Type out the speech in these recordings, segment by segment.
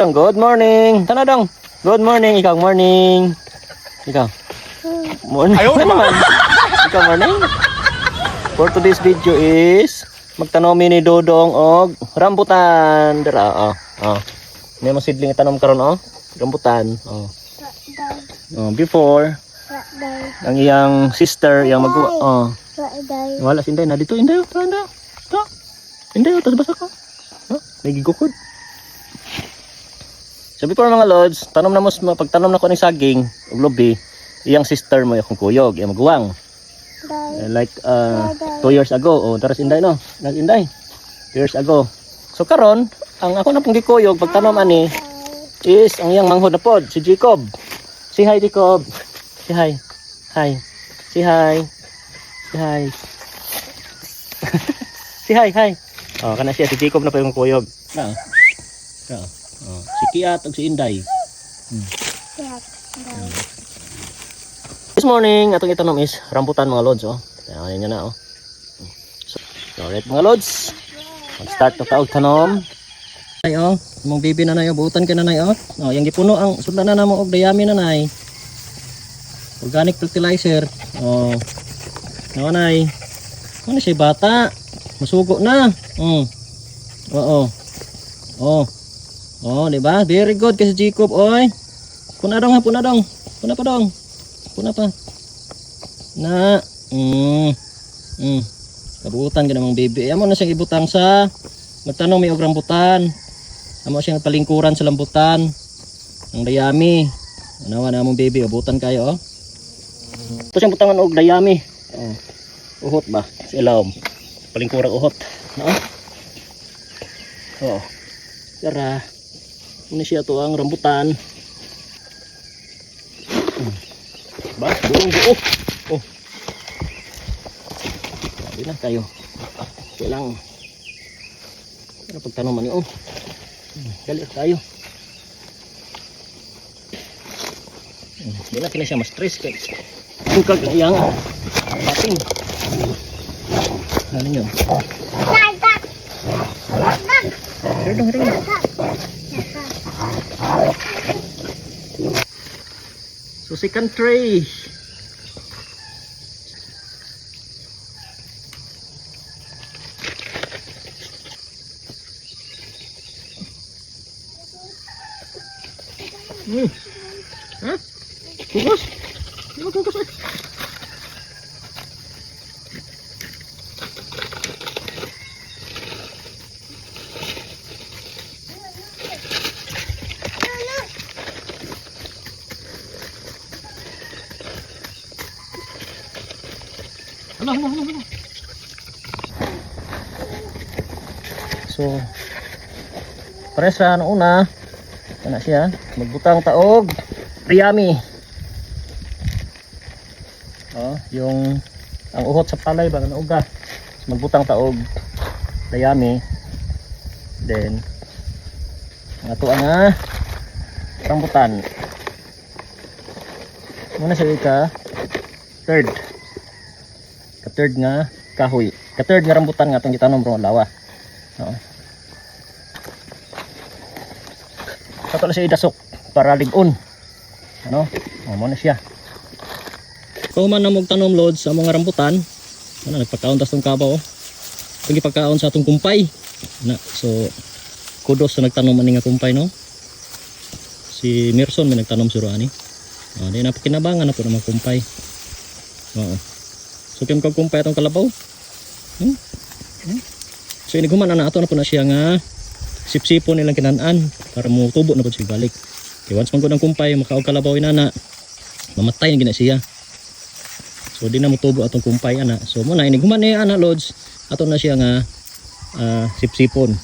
Good morning. Tana dong. Good morning. Ikaw morning. Ikaw. Morning. Ayaw naman. Ikaw morning. For today's video is magtanomi ni Dodong og rambutan. Dira May mo sidling itanom karon rambutan. Before ang iyang sister yang wala si Inday na dito. Inday tas basa ko. Nagigukod. So before mga lods, tanom na mo pagtanom na ko ng saging ug lubi, iyang sister mo yung kuyog, iyang maguwang. Like 2 years ago. Taras Inday no. Inday. 2 years ago. So karon, ang ako na pong gikuyog pagtanom ani is ang iyang manghod na pod, si Jacob. Si hi Jacob. Si hi. Hi. Si hi. Si hi. Si hi. Kana siya si Jacob na pa yung kuyog. Si Kiat ug si Inday. This morning atong itanom is rambutan mga lods Ayan niya na So right mga lods. Mag-start to taog tanom. Ay mong bibi na nayo buutan ka na nayo. Yang gipuno ang sudlan na namo og dayami na nay. Organic fertilizer. Nanay. Ano siya bata? Masugo na. Di ba? Very good kasi Jacob, oy. Puna pa. Na. Kabutan ka namang baby. Amo na siyang ibutang sa magtanong may og rambutan. Amo siyang palingkuran sa lambutan. Ang dayami. Anawa na mong baby, ubutan kayo Ito siyang butangan og dayami. Uhot ba? Sa ilawom. Palingkurang uhot. Tara. Ini siya to ang rambutan. Ba, buo. Sabi na tayo. Kailang. Ano pagtanoman niyo? Galit tayo. Hindi na kina siya ma-stress kay. Bukag ang iyang pating. Ano niyo? Herdong. So second tray. Bungkus. So presa ano una kana siya magbutang taog dayami. Yung ang uhot sa palay ba na uga. So, magbutang taog dayami. Then ato nga rambutan. Muna siya third nga kahoy. Third nga rambutan nga atong gitanom ron lawa. Kato na siya idasok para ligon. Mo na siya. So man na tanom loads sa mga rambutan. Nagpakaon tas tong kabaw. Pagi pagkaon sa atong kumpay. So kudos sa nagtanom ani nga kumpay no. Si Merson may nagtanom suro ani. Di na pakinabangan na po na kumpay. So kung kumpay atong kalabaw. So iniguman na ato na po na siya nga sipsipon nilang kinanan para mo tubo na po siya balik. Okay, once man ko ng kumpay makaog kalabaw inana mamatay na gina siya. So di na mo tubo atong kumpay ana. So mo na iniguman ni ana lods ato na siya nga sipsipon.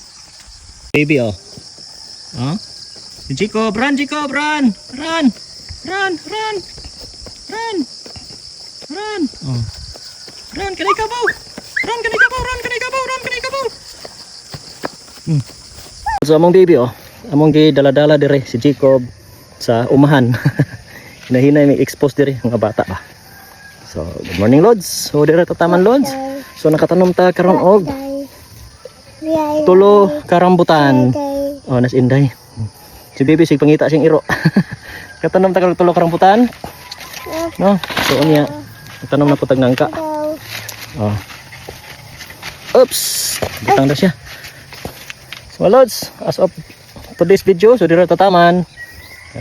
Baby Si Jacob, run. Run, kanay kabaw. So among baby among gi dala-dala dire si Jacob sa umahan. Hinahinay may expose dire mga bata ba. So good morning lods. So dire ta taman lods. So nakatanom ta karon og tulo karambutan. Nas Inday. Si baby sig pangita siyang iro. Katanom ta kag tulo ka rambutan. No, so niya. Katanom na putag nangka. Oh. Oops, butang na siya. So lods, as of today's video, so dito tataman.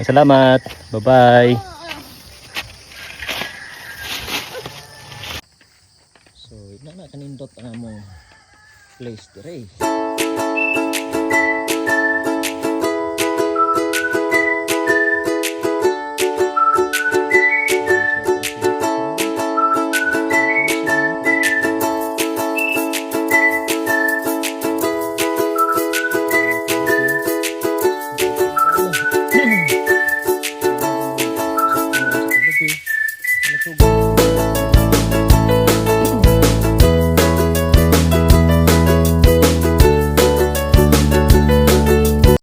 Salamat. Bye-bye. So, ina na kanindot ang among place dire.